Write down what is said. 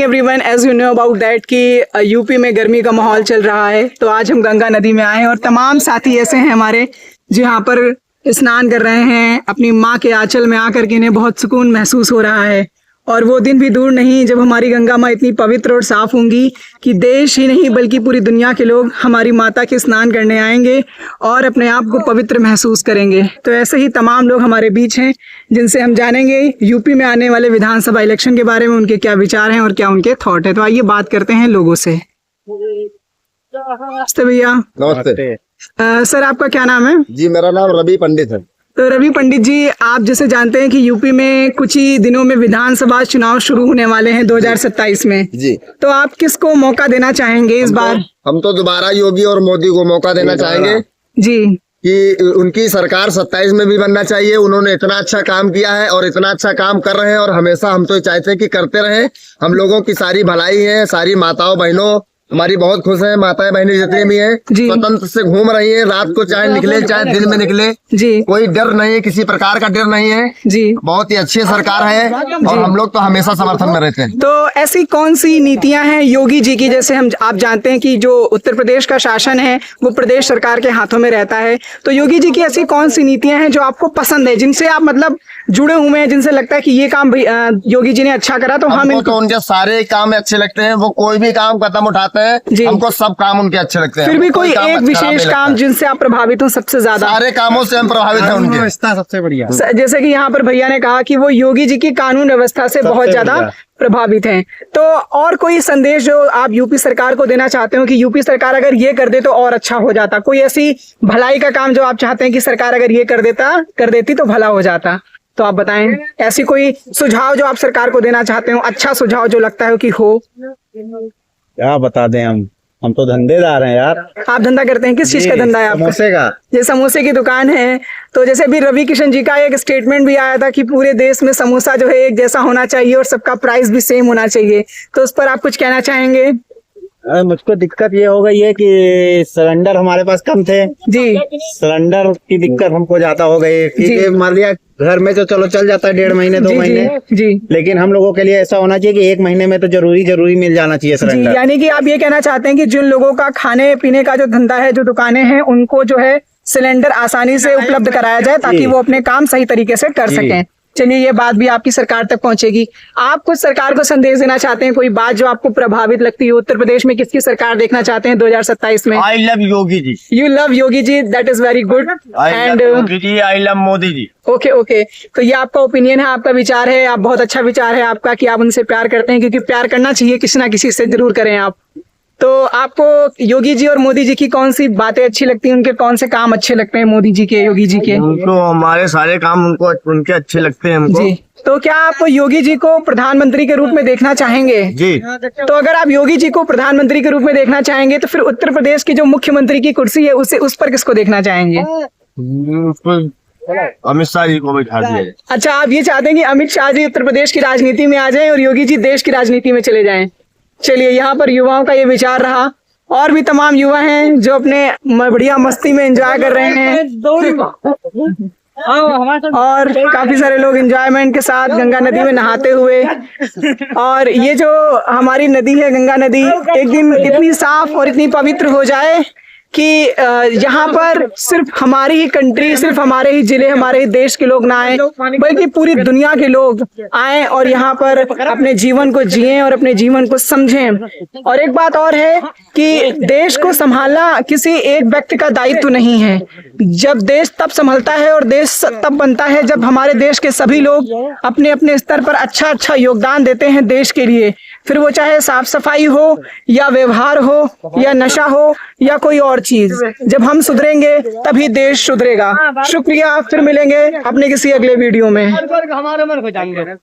Everyone, as you know about that कि UP में गर्मी का माहौल चल रहा है, तो आज हम गंगा नदी में आए हैं और तमाम साथी ऐसे हैं हमारे जो यहाँ पर स्नान कर रहे हैं। अपनी माँ के आंचल में आकर के इन्हें बहुत सुकून महसूस हो रहा है और वो दिन भी दूर नहीं जब हमारी गंगा माँ इतनी पवित्र और साफ होंगी कि देश ही नहीं बल्कि पूरी दुनिया के लोग हमारी माता के स्नान करने आएंगे और अपने आप को पवित्र महसूस करेंगे। तो ऐसे ही तमाम लोग हमारे बीच हैं जिनसे हम जानेंगे यूपी में आने वाले विधानसभा इलेक्शन के बारे में, उनके क्या विचार हैं और क्या उनके थॉट है। तो आइए बात करते हैं लोगों से। नमस्ते भैया। नमस्ते सर, आपका क्या नाम है? जी, मेरा नाम रवि पंडित है। तो रवि पंडित जी, आप जैसे जानते हैं कि यूपी में कुछ ही दिनों में विधानसभा चुनाव शुरू होने वाले हैं 2027 में जी, तो आप किसको मौका देना चाहेंगे इस बार? हम तो दोबारा योगी और मोदी को मौका देना चाहेंगे जी कि उनकी सरकार 27 में भी बनना चाहिए। उन्होंने इतना अच्छा काम किया है और इतना अच्छा काम कर रहे हैं और हमेशा हम तो चाहते हैं कि करते रहें। हम लोगों की सारी भलाई है, सारी माताओं बहनों हमारी बहुत खुश है। माताएं बहनें जितनी भी हैं स्वतंत्र से घूम रही है, रात को चाहे निकले चाहे दिन में निकले जी, कोई डर नहीं है, किसी प्रकार का डर नहीं है जी। बहुत ही अच्छी सरकार है और हम लोग तो हमेशा समर्थन में रहते हैं। तो ऐसी कौन सी नीतियां हैं योगी जी की? जैसे आप जानते हैं कि जो उत्तर प्रदेश का शासन है वो प्रदेश सरकार के हाथों में रहता है, तो योगी जी की ऐसी कौन सी नीतियां हैं जो आपको पसंद है, जिनसे आप मतलब जुड़े हुए हैं, जिनसे लगता है कि ये काम योगी जी ने अच्छा करा तो हम तो उनके सारे काम अच्छे लगते हैं। वो कोई भी काम कदम उठाते हैं, हमको सब काम उनके अच्छे लगते हैं। फिर भी कोई एक विशेष काम जिनसे आप प्रभावित हो सबसे ज्यादा? सारे कामों से हम प्रभावित हैं उनके। व्यवस्था सबसे बढ़िया। जैसे कि यहाँ पर भैया ने कहा कि वो योगी जी की कानून व्यवस्था से बहुत ज्यादा प्रभावित हैं। तो और कोई संदेश जो आप यूपी सरकार को देना चाहते हो कि यूपी सरकार अगर ये कर दे तो और अच्छा हो जाता? कोई ऐसी भलाई का काम जो आप चाहते हैं कि सरकार अगर ये कर देती तो भला हो जाता? तो आप बताएं, ऐसी कोई सुझाव जो आप सरकार को देना चाहते हो, अच्छा सुझाव जो लगता है कि हो। क्या बता दें, हम तो धंधेदार हैं यार। आप धंधा करते हैं? किस चीज का धंधा है आपका? समोसे का। ये समोसे की दुकान है। तो जैसे अभी रवि किशन जी का एक स्टेटमेंट भी आया था कि पूरे देश में समोसा जो है एक जैसा होना चाहिए और सबका प्राइस भी सेम होना चाहिए, तो उस पर आप कुछ कहना चाहेंगे? मुझको दिक्कत ये हो गई है कि सिलेंडर हमारे पास कम थे जी। सिलेंडर की दिक्कत हमको ज्यादा हो गई है। मान लिया घर में तो चलो चल जाता है 1.5 महीने 2 महीने जी, लेकिन हम लोगों के लिए ऐसा होना चाहिए कि 1 महीने में तो जरूरी मिल जाना चाहिए सिलेंडर। यानी कि आप ये कहना चाहते हैं कि जिन लोगों का खाने पीने का जो धंधा है, जो दुकानें हैं, उनको जो है सिलेंडर आसानी से उपलब्ध कराया जाए ताकि वो अपने काम सही तरीके से कर सकें। चलिए, ये बात भी आपकी सरकार तक पहुंचेगी। आप कुछ सरकार को संदेश देना चाहते हैं, कोई बात जो आपको प्रभावित लगती है? उत्तर प्रदेश में किसकी सरकार देखना चाहते हैं 2027 में? I love Yogi ji. You love Yogi ji, that is very good. And I love Modi ji. Okay, तो ये आपका ओपिनियन है, आपका विचार है, आप बहुत अच्छा विचार है आपका कि आप उनसे प्यार करते हैं, क्योंकि प्यार करना चाहिए, किसी ना किसी से जरूर करें आप। तो आपको योगी जी और मोदी जी की कौन सी बातें अच्छी लगती हैं? उनके कौन से काम अच्छे लगते हैं मोदी जी के, योगी जी के? उनको हमारे सारे काम उनके अच्छे लगते हैं हमको। जी। तो क्या आप योगी जी को प्रधानमंत्री के रूप में देखना चाहेंगे? जी। तो अगर आप योगी जी को प्रधानमंत्री के रूप में देखना चाहेंगे तो फिर उत्तर प्रदेश की जो मुख्यमंत्री की कुर्सी है उस पर किसको देखना चाहेंगे? अमित शाह जी को बैठा दिया जाए। अच्छा, आप ये चाहते हैं कि अमित शाह जी उत्तर प्रदेश की राजनीति में आ जाएं और योगी जी देश की राजनीति में चले जाएं। चलिए, यहाँ पर युवाओं का ये विचार रहा। और भी तमाम युवा हैं जो अपने बढ़िया मस्ती में एंजॉय कर रहे हैं और काफी सारे लोग एंजॉयमेंट के साथ गंगा नदी में नहाते हुए। और ये जो हमारी नदी है, गंगा नदी, एक दिन इतनी साफ और इतनी पवित्र हो जाए कि यहाँ पर सिर्फ हमारी ही कंट्री, सिर्फ हमारे ही जिले, हमारे ही देश के लोग ना आए बल्कि पूरी दुनिया के लोग आए और यहाँ पर अपने जीवन को जिएं और अपने जीवन को समझें। और एक बात और है कि देश को संभालना किसी एक व्यक्ति का दायित्व नहीं है। जब देश तब संभलता है और देश तब बनता है जब हमारे देश के सभी लोग अपने अपने स्तर पर अच्छा योगदान देते हैं देश के लिए। फिर वो चाहे साफ सफाई हो या व्यवहार हो या नशा हो या कोई और चीज। जब हम सुधरेंगे तभी देश सुधरेगा। शुक्रिया, फिर मिलेंगे अपने किसी अगले वीडियो में।